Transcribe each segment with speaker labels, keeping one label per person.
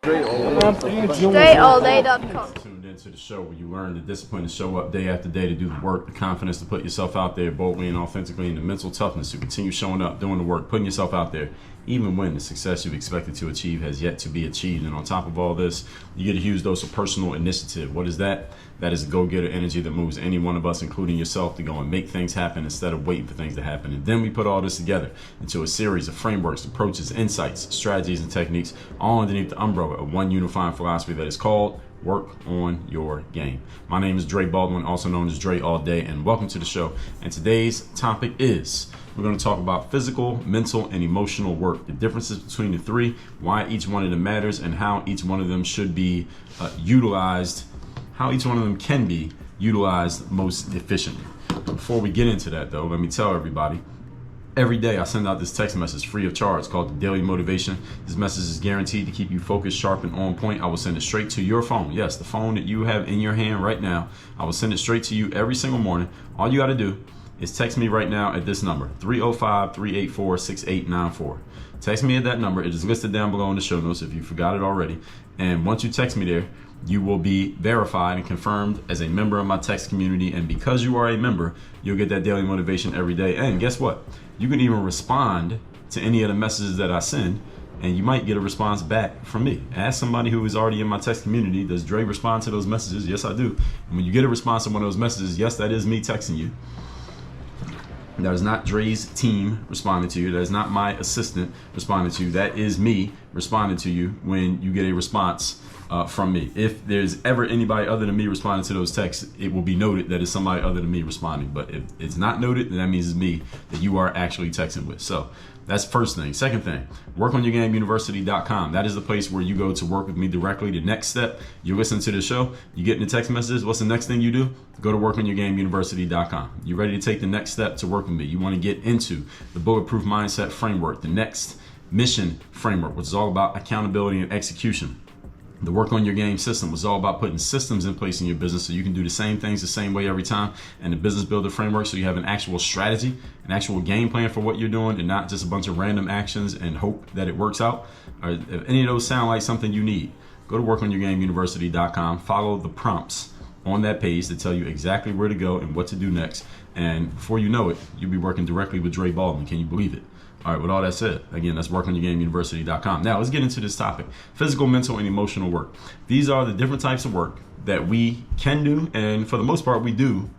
Speaker 1: StraightallDay.com.
Speaker 2: Tuned into the show where you learn the discipline to show up day after day, to do the work, the confidence to put yourself out there boldly and authentically, and the mental toughness to continue showing up, doing the work, putting yourself out there, even when the success you've expected to achieve has yet to be achieved. And on top of all this, you get a huge dose of personal initiative. What is that? That is go-getter energy that moves any one of us, including yourself, to go and make things happen instead of waiting for things to happen. And then we put all this together into a series of frameworks, approaches, insights, strategies, and techniques, all underneath the umbrella of one unifying philosophy that is called Work on Your Game. My name is Baldwin, also known as Dre All Day, and welcome to the show. And today's topic is, we're going to talk about physical, mental, and emotional work, the differences between the three, why each one of them matters, and how each one of them should be utilized, how each one of them can be utilized most efficiently. Before we get into that, though, let me tell everybody, every day I send out this text message free of charge called the Daily Motivation. This message is guaranteed to keep you focused, sharp, and on point. I will send it straight to your phone. Yes, the phone that you have in your hand right now. I will send it straight to you every single morning. All you got to do is text me right now at this number, 305-384-6894. Text me at that number. It is listed down below in the show notes if you forgot it already. And once you text me there, you will be verified and confirmed as a member of my text community. And because you are a member, you'll get that daily motivation every day. And guess what? You can even respond to any of the messages that I send, and you might get a response back from me. Ask somebody who is already in my text community, does Dre respond to those messages? Yes, I do. And when you get a response to one of those messages, yes, that is me texting you. That is not Dre's team responding to you. That is not my assistant responding to you. That is me responding to you when you get a response from me. If there's ever anybody other than me responding to those texts, it will be noted that it's somebody other than me responding. But if it's not noted, then that means it's me that you are actually texting with. So that's first thing. Second thing, workonyourgameuniversity.com. That is the place where you go to work with me directly. The next step, you listen to the show, you get in the text messages. What's the next thing you do? Go to workonyourgameuniversity.com. You're ready to take the next step to work with me. You want to get into the Bulletproof Mindset Framework, the next mission framework, which is all about accountability and execution. The Work on Your Game system was all about putting systems in place in your business so you can do the same things the same way every time. And the Business Builder framework, so you have an actual strategy, an actual game plan for what you're doing, and not just a bunch of random actions and hope that it works out. Or if any of those sound like something you need, go to workonyourgameuniversity.com, follow the prompts on that page to tell you exactly where to go and what to do next. And before you know it, you'll be working directly with Dre Baldwin. Can you believe it? All right, with all that said, again, that's workonyourgameuniversity.com. Now, let's get into this topic, physical, mental, and emotional work. These are the different types of work that we can do, and for the most part, we do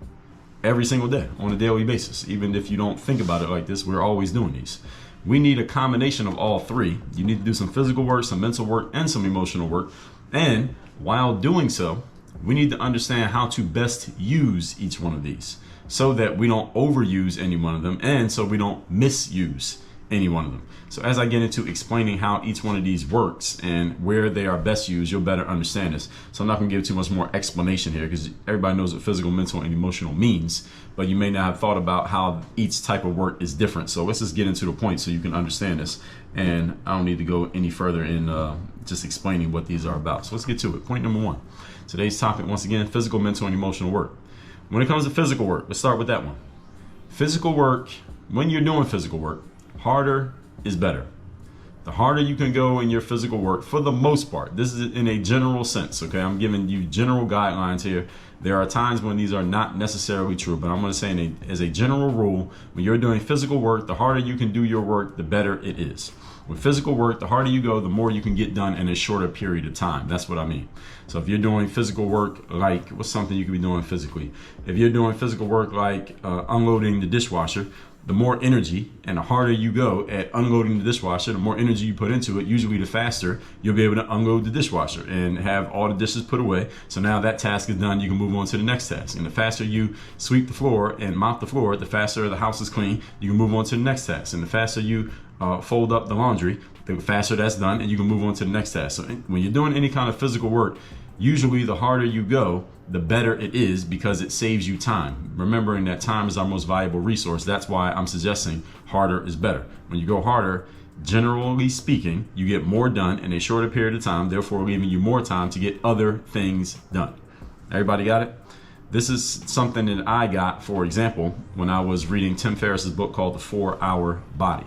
Speaker 2: every single day on a daily basis. Even if you don't think about it like this, we're always doing these. We need a combination of all three. You need to do some physical work, some mental work, and some emotional work. And while doing so, we need to understand how to best use each one of these so that we don't overuse any one of them, and so we don't misuse any one of them. So as I get into explaining how each one of these works and where they are best used, you'll better understand this. So I'm not going to give too much more explanation here because everybody knows what physical, mental, and emotional means, but you may not have thought about how each type of work is different. So let's just get into the point so you can understand this. And I don't need to go any further in just explaining what these are about. So let's get to it. Point number one. Today's topic, once again, physical, mental, and emotional work. When it comes to physical work, let's start with that one. Physical work, when you're doing physical work, harder is better. The harder you can go in your physical work, for the most part, this is in a general sense, okay? I'm giving you general guidelines here. There are times when these are not necessarily true, but I'm going to say as a general rule, when you're doing physical work, the harder you can do your work, the better it is. With physical work, the harder you go, the more you can get done in a shorter period of time. That's what I mean. So if you're doing physical work, like what's something you could be doing physically? If you're doing physical work like unloading the dishwasher, the more energy and the harder you go at unloading the dishwasher, the more energy you put into it, usually the faster you'll be able to unload the dishwasher and have all the dishes put away. So now that task is done, you can move on to the next task. And the faster you sweep the floor and mop the floor, the faster the house is clean, you can move on to the next task. And the faster you fold up the laundry, the faster that's done, and you can move on to the next task. So when you're doing any kind of physical work, usually the harder you go, the better it is because it saves you time. Remembering that time is our most valuable resource. That's why I'm suggesting harder is better. When you go harder, generally speaking, you get more done in a shorter period of time, therefore leaving you more time to get other things done. Everybody got it? This is something that I got, for example, when I was reading Tim Ferriss's book called The 4-Hour Body.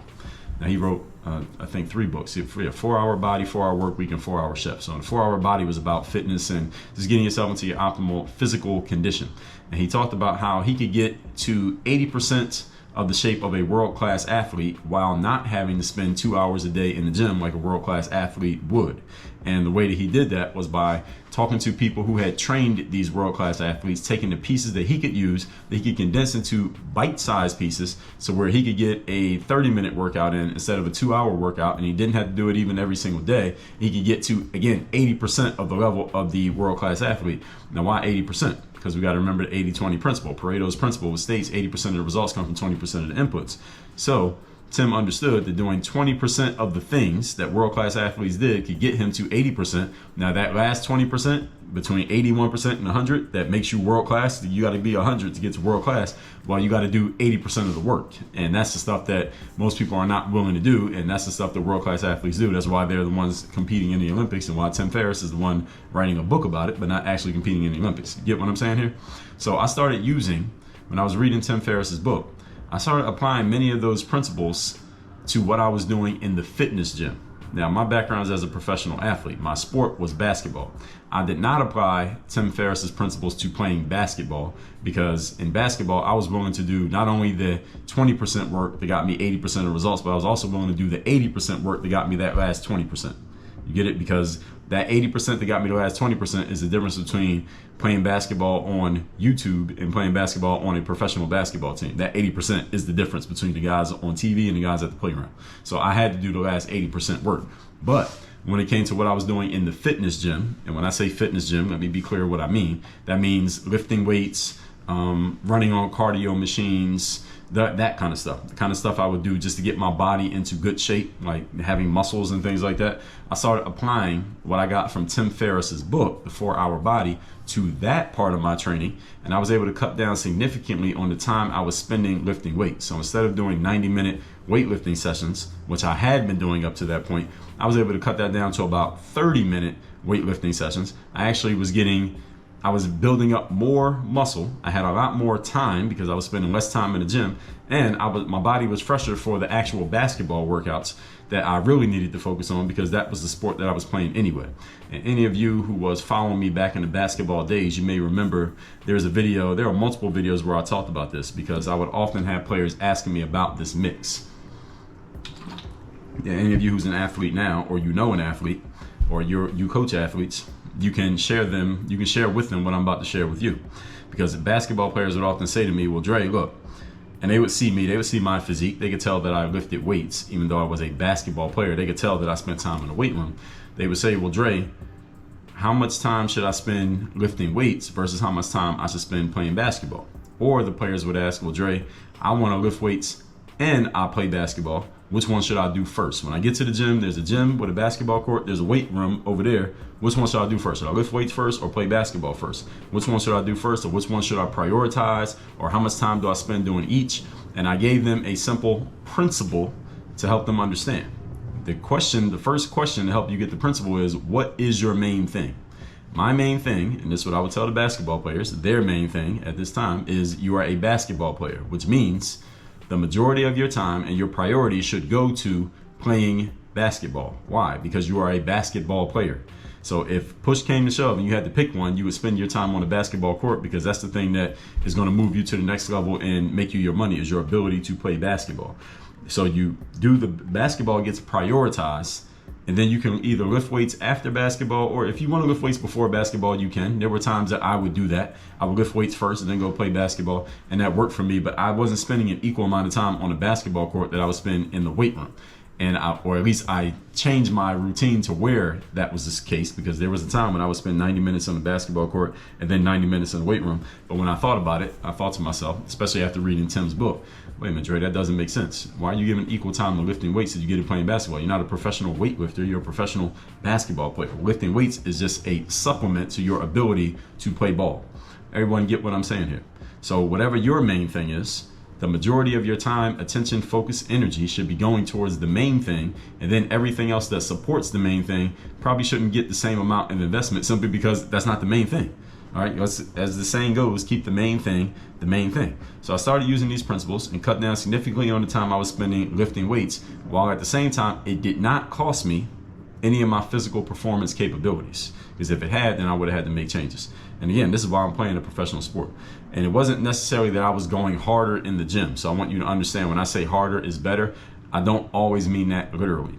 Speaker 2: Now, he wrote I think 3 books. 4-Hour Body, 4-Hour Work Week, and 4-Hour Chef. So the 4-Hour Body was about fitness and just getting yourself into your optimal physical condition. And he talked about how he could get to 80% of the shape of a world-class athlete while not having to spend 2 hours a day in the gym like a world-class athlete would. And the way that he did that was by talking to people who had trained these world-class athletes, taking the pieces that he could use, that he could condense into bite-sized pieces, so where he could get a 30-minute workout in instead of a 2-hour workout, and he didn't have to do it even every single day. He could get to, again, 80% of the level of the world-class athlete. Now, why 80%? Because we got to remember the 80-20 principle. Pareto's principle states 80% of the results come from 20% of the inputs. So Tim understood that doing 20% of the things that world-class athletes did could get him to 80%. Now that last 20%, between 81% and 100, that makes you world-class. You got to be 100 to get to world-class. Well, you got to do 80% of the work. And that's the stuff that most people are not willing to do. And that's the stuff that world-class athletes do. That's why they're the ones competing in the Olympics, and why Tim Ferriss is the one writing a book about it, but not actually competing in the Olympics. You get what I'm saying here? So I started using, when I was reading Tim Ferriss's book, I started applying many of those principles to what I was doing in the fitness gym. Now, my background is as a professional athlete. My sport was basketball. I did not apply Tim Ferriss's principles to playing basketball, because in basketball, I was willing to do not only the 20% work that got me 80% of the results, but I was also willing to do the 80% work that got me that last 20%. You get it? Because that 80% that got me the last 20% is the difference between playing basketball on YouTube and playing basketball on a professional basketball team. That 80% is the difference between the guys on TV and the guys at the playground. So I had to do the last 80% work. But when it came to what I was doing in the fitness gym, and when I say fitness gym, let me be clear what I mean. That means lifting weights, running on cardio machines, that kind of stuff. The kind of stuff I would do just to get my body into good shape, like having muscles and things like that. I started applying what I got from Tim Ferriss's book, The 4-Hour Body, to that part of my training, and I was able to cut down significantly on the time I was spending lifting weights. So instead of doing 90-minute weightlifting sessions, which I had been doing up to that point, I was able to cut that down to about 30-minute weightlifting sessions. I was building up more muscle. I had a lot more time because I was spending less time in the gym, and my body was fresher for the actual basketball workouts that I really needed to focus on, because that was the sport that I was playing anyway. And any of you who was following me back in the basketball days, you may remember there are multiple videos where I talked about this, because I would often have players asking me about this mix. Yeah, any of you who's an athlete now, or you know an athlete, or you coach athletes, you can share with them what I'm about to share with you. Because basketball players would often say to me, well, Dre, look, and they would see my physique. They could tell that I lifted weights, even though I was a basketball player. They could tell that I spent time in the weight room. They would say, well, Dre, how much time should I spend lifting weights versus how much time I should spend playing basketball? Or the players would ask, well, Dre, I want to lift weights and I play basketball. Which one should I do first? When I get to the gym, there's a gym with a basketball court, there's a weight room over there. Which one should I do first? Should I lift weights first or play basketball first? Which one should I do first, or which one should I prioritize, or how much time do I spend doing each? And I gave them a simple principle to help them understand. The first question to help you get the principle is, what is your main thing? My main thing, and this is what I would tell the basketball players, their main thing at this time is you are a basketball player, which means the majority of your time and your priority should go to playing basketball. Why? Because you are a basketball player. So if push came to shove and you had to pick one, you would spend your time on a basketball court, because that's the thing that is going to move you to the next level and make you your money, is your ability to play basketball. So you do the basketball gets prioritized, and then you can either lift weights after basketball, or if you want to lift weights before basketball, you can. There were times that I would do that. I would lift weights first and then go play basketball, and that worked for me, but I wasn't spending an equal amount of time on a basketball court that I would spend in the weight room. Or at least I changed my routine to where that was the case, because there was a time when I would spend 90 minutes on the basketball court and then 90 minutes in the weight room. But when I thought about it, I thought to myself, especially after reading Tim's book, wait a minute, Dre, that doesn't make sense. Why are you giving equal time to lifting weights if you get it playing basketball? You're not a professional weightlifter, you're a professional basketball player. Lifting weights is just a supplement to your ability to play ball. Everyone get what I'm saying here? So whatever your main thing is, the majority of your time, attention, focus, energy should be going towards the main thing, and then everything else that supports the main thing probably shouldn't get the same amount of investment, simply because that's not the main thing. All right, as the saying goes, keep the main thing the main thing. So I started using these principles and cut down significantly on the time I was spending lifting weights, while at the same time it did not cost me any of my physical performance capabilities. Because if it had, then I would have had to make changes. And again, this is why I'm playing a professional sport. And it wasn't necessarily that I was going harder in the gym. So I want you to understand, when I say harder is better, I don't always mean that literally.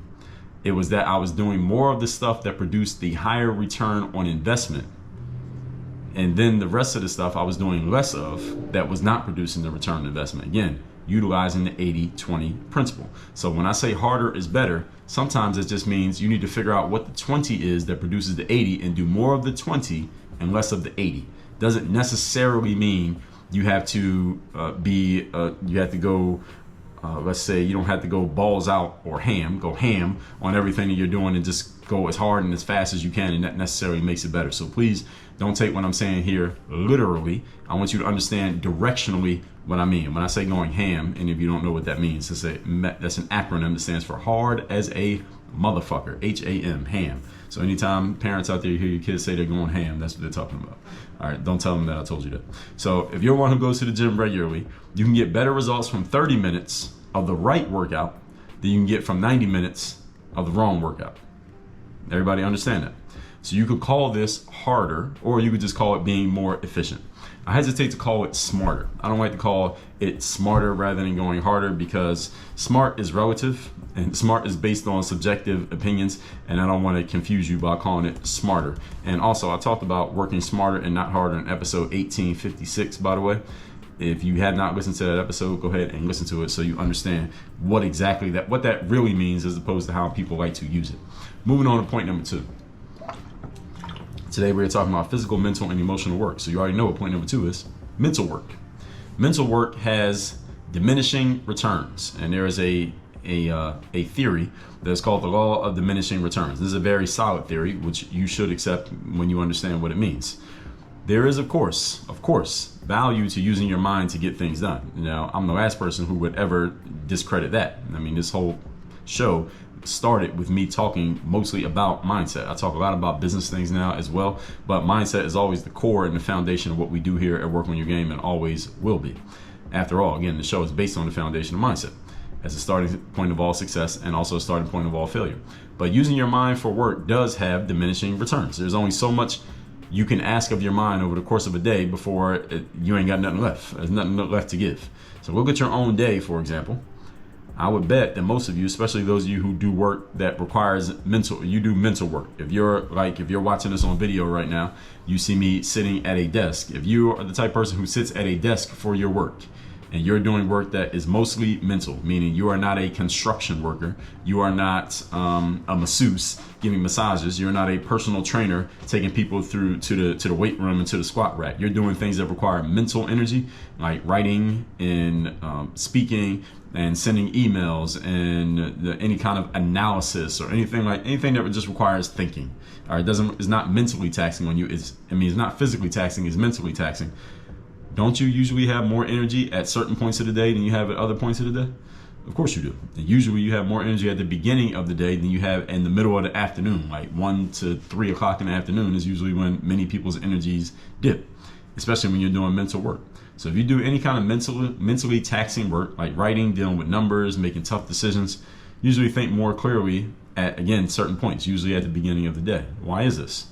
Speaker 2: It was that I was doing more of the stuff that produced the higher return on investment. And then the rest of the stuff I was doing less of that was not producing the return on investment. Again, utilizing the 80-20 principle. So when I say harder is better, sometimes it just means you need to figure out what the 20 is that produces the 80 and do more of the 20 and less of the 80. Doesn't necessarily mean you have to let's say you don't have to go balls out or go ham on everything that you're doing and just go as hard and as fast as you can, and that necessarily makes it better. So please don't take what I'm saying here literally. I want you to understand directionally what I mean. When I say going ham, and if you don't know what that means, that's an acronym that stands for hard as a motherfucker, H-A-M, ham. So anytime parents out there hear your kids say they're going ham, that's what they're talking about. All right, don't tell them that I told you that. So if you're one who goes to the gym regularly, you can get better results from 30 minutes of the right workout than you can get from 90 minutes of the wrong workout. Everybody understand that? So you could call this harder, or you could just call it being more efficient. I hesitate to call it smarter. I don't like to call it smarter rather than going harder, because smart is relative and smart is based on subjective opinions, and I don't want to confuse you by calling it smarter. And also, I talked about working smarter and not harder in episode 1856, by the way. If you had not listened to that episode, go ahead and listen to it so you understand what that really means, as opposed to how people like to use it. Moving on to point number 2. Today we're talking about physical, mental, and emotional work. So you already know what point number 2 is: mental work. Mental work has diminishing returns, and there is a theory that's called the law of diminishing returns. This is a very solid theory, which you should accept when you understand what it means. There is, of course, value to using your mind to get things done. Now, I'm the last person who would ever discredit that. I mean, this whole show started with me talking mostly about mindset. I talk a lot about business things now as well, but mindset is always the core and the foundation of what we do here at Work on Your Game, and always will be. After all, again, the show is based on the foundation of mindset as a starting point of all success and also a starting point of all failure. But using your mind for work does have diminishing returns. There's only so much you can ask of your mind over the course of a day before you ain't got nothing left. There's nothing left to give. So look at your own day, for example. I would bet that most of you, especially those of you who do work that requires you do mental work. If you're watching this on video right now, you see me sitting at a desk. If you are the type of person who sits at a desk for your work, and you're doing work that is mostly mental, meaning you are not a construction worker, you are not a masseuse giving massages, you're not a personal trainer taking people through to the weight room and to the squat rack. You're doing things that require mental energy, like writing and speaking and sending emails and any kind of analysis or anything that just requires thinking. All right, it's not mentally taxing on you. It's not physically taxing, it's mentally taxing. Don't you usually have more energy at certain points of the day than you have at other points of the day? Of course you do. And usually you have more energy at the beginning of the day than you have in the middle of the afternoon. Like 1 to 3 o'clock in the afternoon is usually when many people's energies dip, especially when you're doing mental work. So if you do any kind of mentally taxing work, like writing, dealing with numbers, making tough decisions, usually think more clearly at, again, certain points, usually at the beginning of the day. Why is this?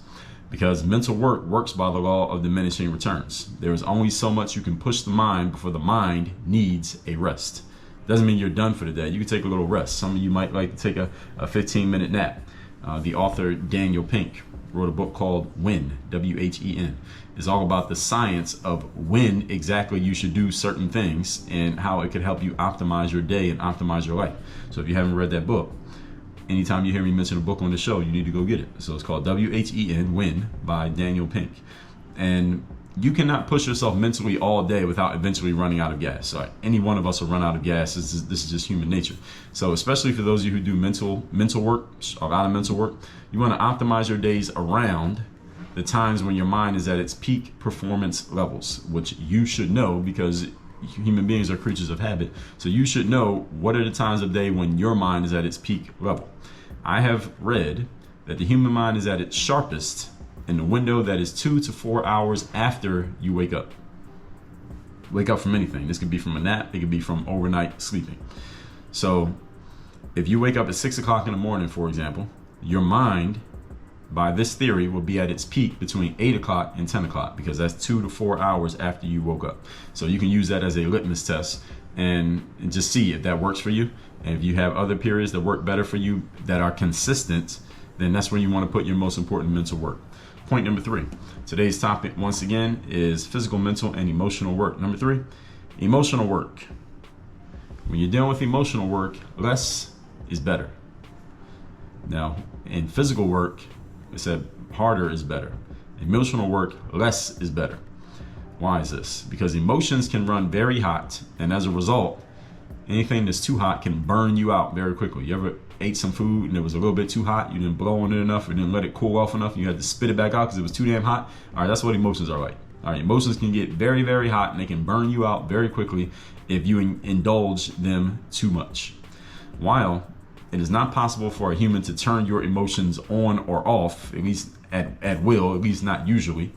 Speaker 2: Because mental work works by the law of diminishing returns. There is only so much you can push the mind before the mind needs a rest. Doesn't mean you're done for the day. You can take a little rest. Some of you might like to take a 15-minute nap. The author Daniel Pink wrote a book called When, W-H-E-N. It's all about the science of when exactly you should do certain things and how it could help you optimize your day and optimize your life. So if you haven't read that book, anytime you hear me mention a book on the show, you need to go get it. So it's called W-H-E-N, When, by Daniel Pink. And you cannot push yourself mentally all day without eventually running out of gas. So any one of us will run out of gas. This is just human nature. So especially for those of you who do mental work, a lot of mental work, you want to optimize your days around the times when your mind is at its peak performance levels, which you should know because human beings are creatures of habit. So you should know what are the times of day when your mind is at its peak level. I have read that the human mind is at its sharpest in the window that is 2 to 4 hours after you wake up. Wake up from anything. This could be from a nap. It could be from overnight sleeping. So if you wake up at 6 o'clock in the morning, for example, your mind, by this theory, will be at its peak between 8 o'clock and 10 o'clock, because that's 2 to 4 hours after you woke up. So you can use that as a litmus test and just see if that works for you. And if you have other periods that work better for you that are consistent, then that's where you want to put your most important mental work. Point number 3. Today's topic, once again, is physical, mental, and emotional work. Number 3, emotional work. When you're dealing with emotional work, less is better. Now, in physical work, it said harder is better. Emotional work, less is better. Why is this? Because emotions can run very hot, and as a result, anything that's too hot can burn you out very quickly. You ever ate some food and it was a little bit too hot, you didn't blow on it enough, or didn't let it cool off enough, you had to spit it back out because it was too damn hot? All right, that's what emotions are like. All right, emotions can get very, very hot, and they can burn you out very quickly if you indulge them too much. While it is not possible for a human to turn your emotions on or off, at least at will, at least not usually,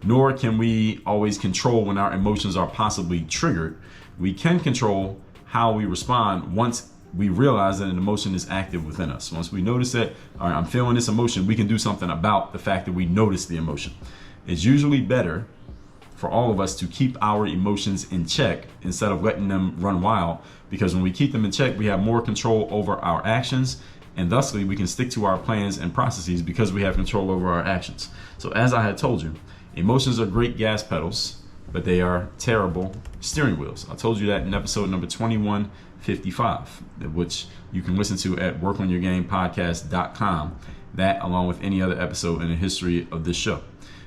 Speaker 2: nor can we always control when our emotions are possibly triggered. We can control how we respond once we realize that an emotion is active within us. Once we notice that, all right, I'm feeling this emotion, we can do something about the fact that we notice the emotion. It's usually better for all of us to keep our emotions in check instead of letting them run wild, because when we keep them in check, we have more control over our actions, and thusly we can stick to our plans and processes because we have control over our actions. So as I had told you, emotions are great gas pedals, but they are terrible steering wheels. I told you that in episode number 2155, which you can listen to at workonyourgamepodcast.com. That, along with any other episode in the history of this show.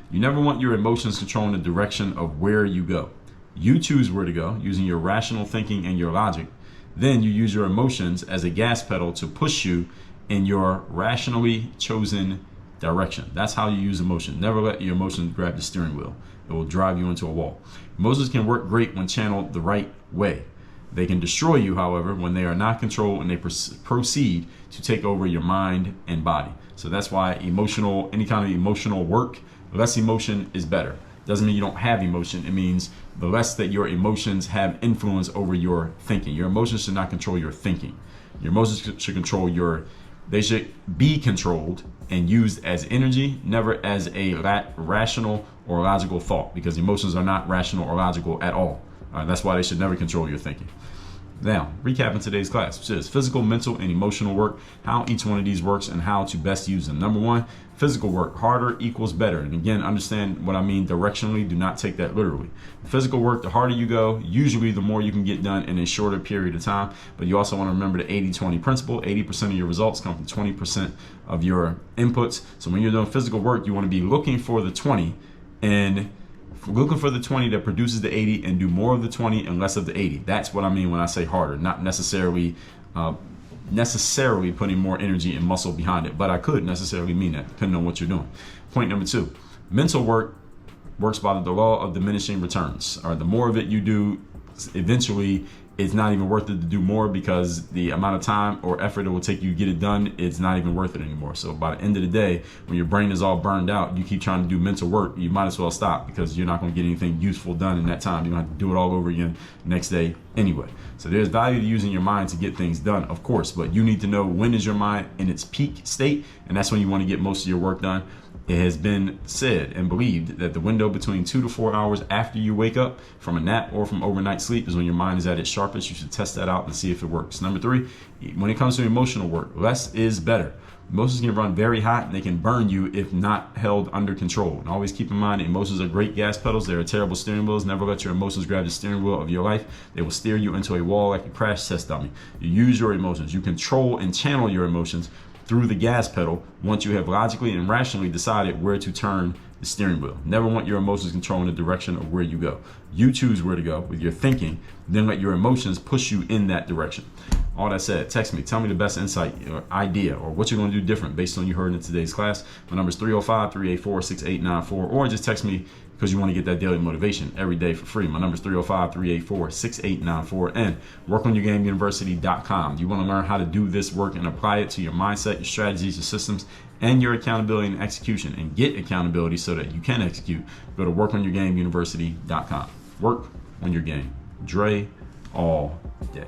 Speaker 2: You never want your emotions controlling the direction of where you go. You choose where to go using your rational thinking and your logic. Then you use your emotions as a gas pedal to push you in your rationally chosen direction. That's how you use emotion. Never let your emotions grab the steering wheel. It will drive you into a wall. Emotions can work great when channeled the right way. They can destroy you, however, when they are not controlled and they proceed to take over your mind and body. So that's why any kind of emotional work, less emotion is better. Doesn't mean you don't have emotion. It means the less that your emotions have influence over your thinking. Your emotions should not control your thinking. Your emotions should they should be controlled and used as energy, never as a rational or logical thought, because emotions are not rational or logical at all. That's why they should never control your thinking. Now, recapping today's class, which is physical, mental, and emotional work, how each one of these works and how to best use them. Number 1, physical work, harder equals better. And again, understand what I mean directionally. Do not take that literally. Physical work, the harder you go, usually the more you can get done in a shorter period of time. But you also want to remember the 80-20 principle. 80% of your results come from 20% of your inputs. So when you're doing physical work, you want to be looking for the 20 and looking for the 20 that produces the 80, and do more of the 20 and less of the 80. That's what I mean when I say harder, not necessarily putting more energy and muscle behind it, but I could necessarily mean that depending on what you're doing. Point number 2, mental work works by the law of diminishing returns. Or the more of it you do, eventually it's not even worth it to do more, because the amount of time or effort it will take you to get it done, it's not even worth it anymore. So by the end of the day, when your brain is all burned out, you keep trying to do mental work, you might as well stop, because you're not going to get anything useful done in that time. You're going to have to do it all over again next day anyway. So there's value to using your mind to get things done, of course, but you need to know when is your mind in its peak state, and that's when you want to get most of your work done. It has been said and believed that the window between 2 to 4 hours after you wake up from a nap or from overnight sleep is when your mind is at its sharpest. You should test that out and see if it works. Number 3, when it comes to emotional work, less is better. Emotions can run very hot and they can burn you if not held under control. And always keep in mind, emotions are great gas pedals. They're terrible steering wheels. Never let your emotions grab the steering wheel of your life. They will steer you into a wall like a crash test dummy. You use your emotions. You control and channel your emotions through the gas pedal once you have logically and rationally decided where to turn the steering wheel. Never want your emotions controlling the direction of where you go. You choose where to go with your thinking, then let your emotions push you in that direction. All that said, text me. Tell me the best insight or idea or what you're going to do different based on you heard in today's class. My number is 305-384-6894, or just text me because you want to get that daily motivation every day for free. My number is 305-384-6894, and workonyourgameuniversity.com. You want to learn how to do this work and apply it to your mindset, your strategies, your systems, and your accountability and execution, and get accountability so that you can execute. Go to workonyourgameuniversity.com. Work on your game. Dre all day.